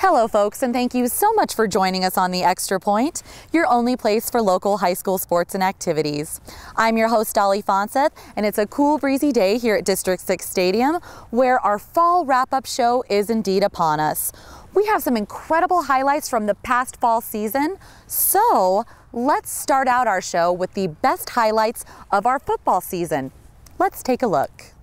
Hello folks, and thank you so much for joining us on The Extra Point, your only place for local high school sports and activities. I'm your host, Dolly Fonseth, and it's a cool breezy day here at District 6 Stadium, where our fall wrap-up show is indeed upon us. We have some incredible highlights from the past fall season, so let's start out our show with the best highlights of our football season. Let's take a look.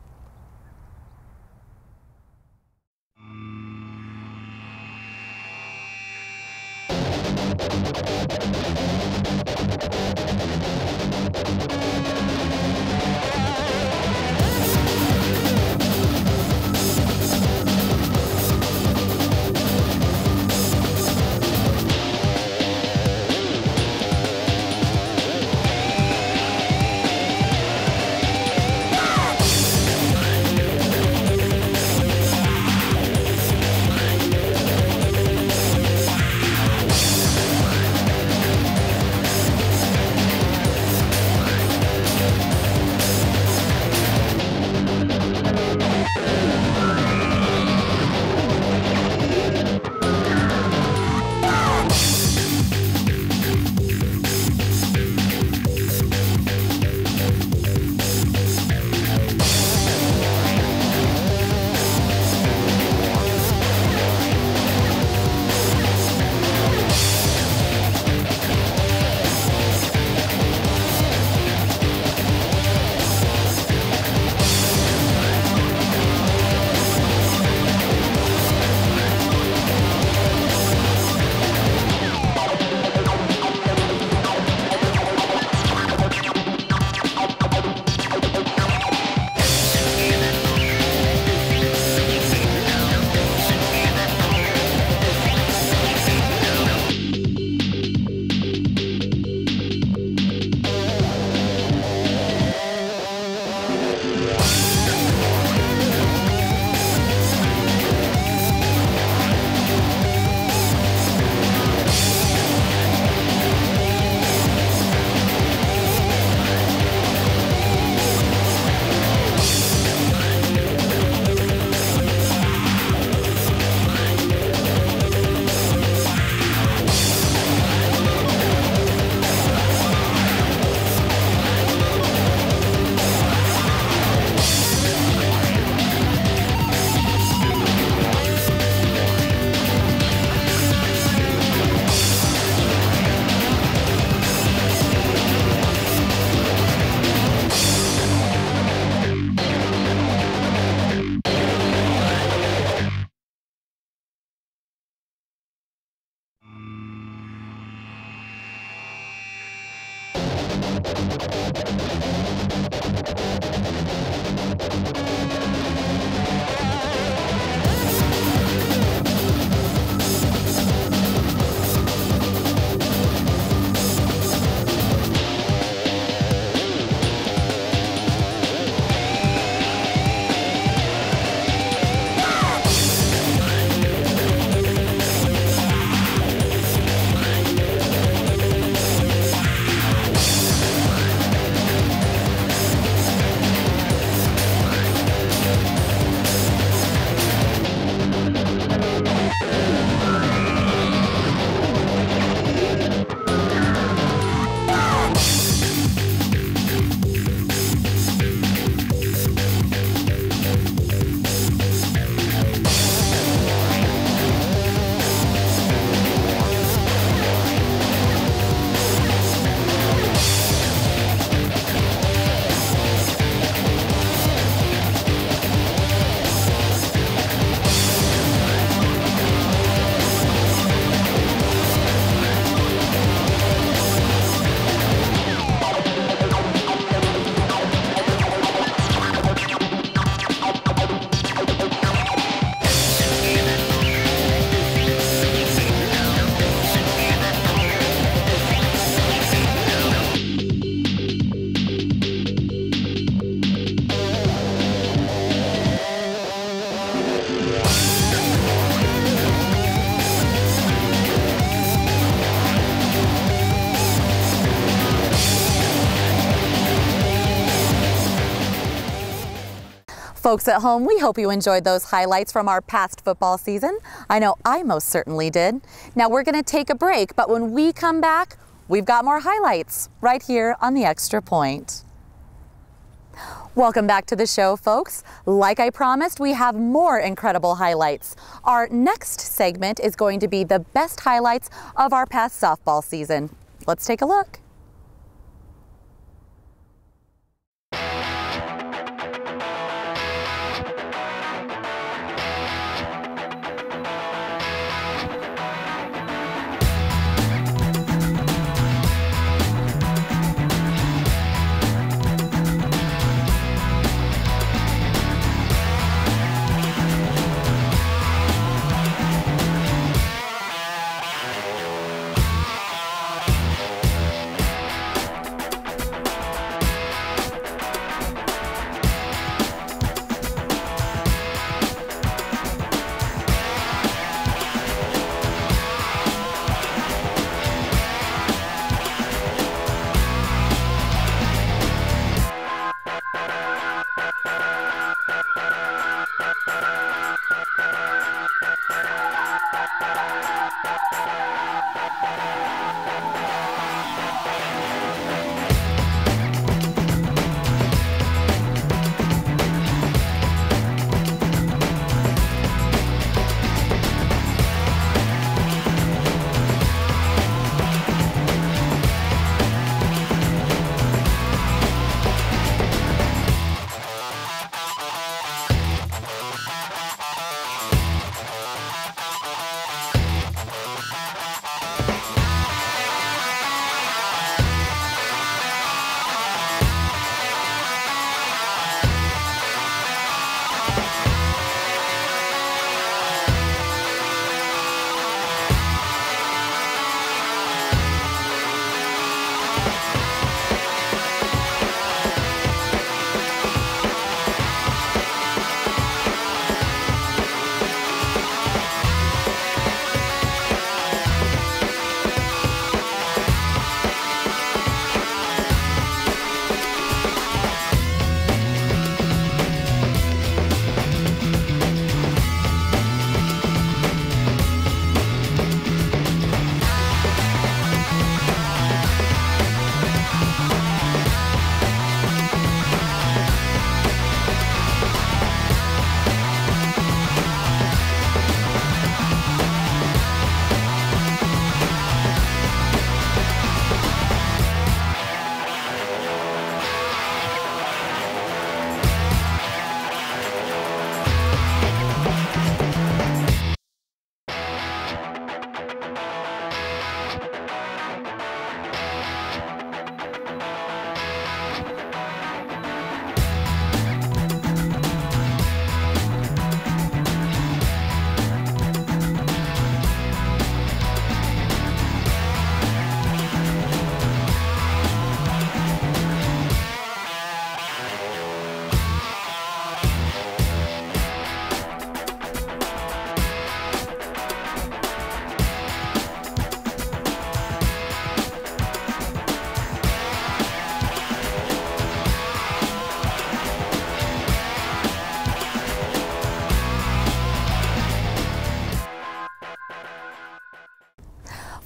Folks at home, we hope you enjoyed those highlights from our past football season. I know I most certainly did. Now we're going to take a break, but when we come back, we've got more highlights right here on the Extra Point. Welcome back to the show, folks. Like I promised, we have more incredible highlights. Our next segment is going to be the best highlights of our past softball season. Let's take a look.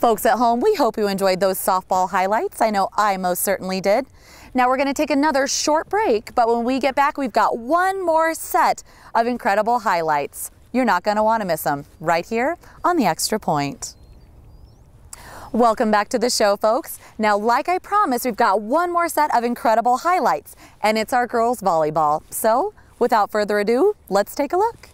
Folks at home, we hope you enjoyed those softball highlights. I know I most certainly did. Now we're going to take another short break, but when we get back, we've got one more set of incredible highlights. You're not going to want to miss them right here on the Extra Point. Welcome back to the show, folks. Now, like I promised, we've got one more set of incredible highlights, and it's our girls volleyball. So, without further ado, let's take a look.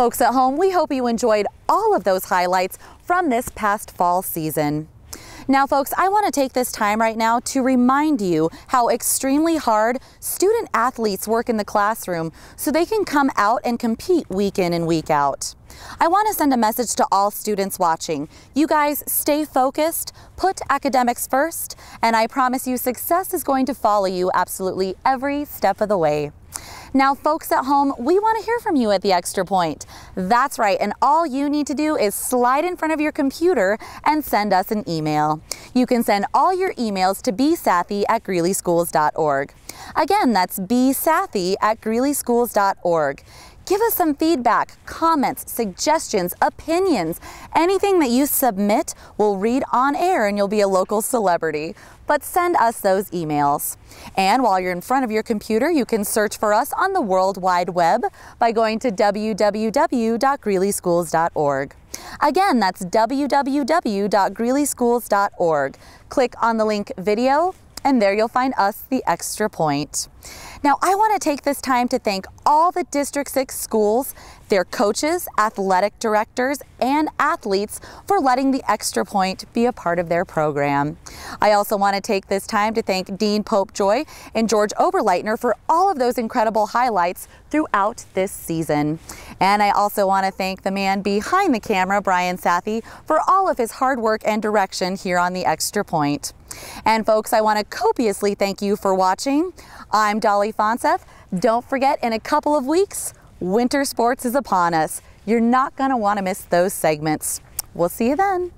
Folks at home, we hope you enjoyed all of those highlights from this past fall season. Now folks, I want to take this time right now to remind you how extremely hard student athletes work in the classroom so they can come out and compete week in and week out. I want to send a message to all students watching. You guys stay focused, put academics first, and I promise you success is going to follow you absolutely every step of the way. Now folks at home, we want to hear from you at the Extra Point. That's right, and all you need to do is slide in front of your computer and send us an email. You can send all your emails to bsathy@greeleyschools.org. Again, that's bsathy@greeleyschools.org. Give us some feedback, comments, suggestions, opinions. Anything that you submit, we'll read on air and you'll be a local celebrity. But send us those emails. And while you're in front of your computer, you can search for us on the World Wide Web by going to www.greeleyschools.org. Again, that's www.greeleyschools.org. Click on the link video, and there you'll find us, the Extra Point. Now, I want to take this time to thank all the District 6 schools, their coaches, athletic directors, and athletes for letting the Extra Point be a part of their program. I also want to take this time to thank Dean Pope-Joy and George Oberleitner for all of those incredible highlights throughout this season. And I also want to thank the man behind the camera, Brian Sathy, for all of his hard work and direction here on the Extra Point. And folks, I want to copiously thank you for watching. I'm Dolly Fonseth. Don't forget, in a couple of weeks, winter sports is upon us. You're not going to want to miss those segments. We'll see you then.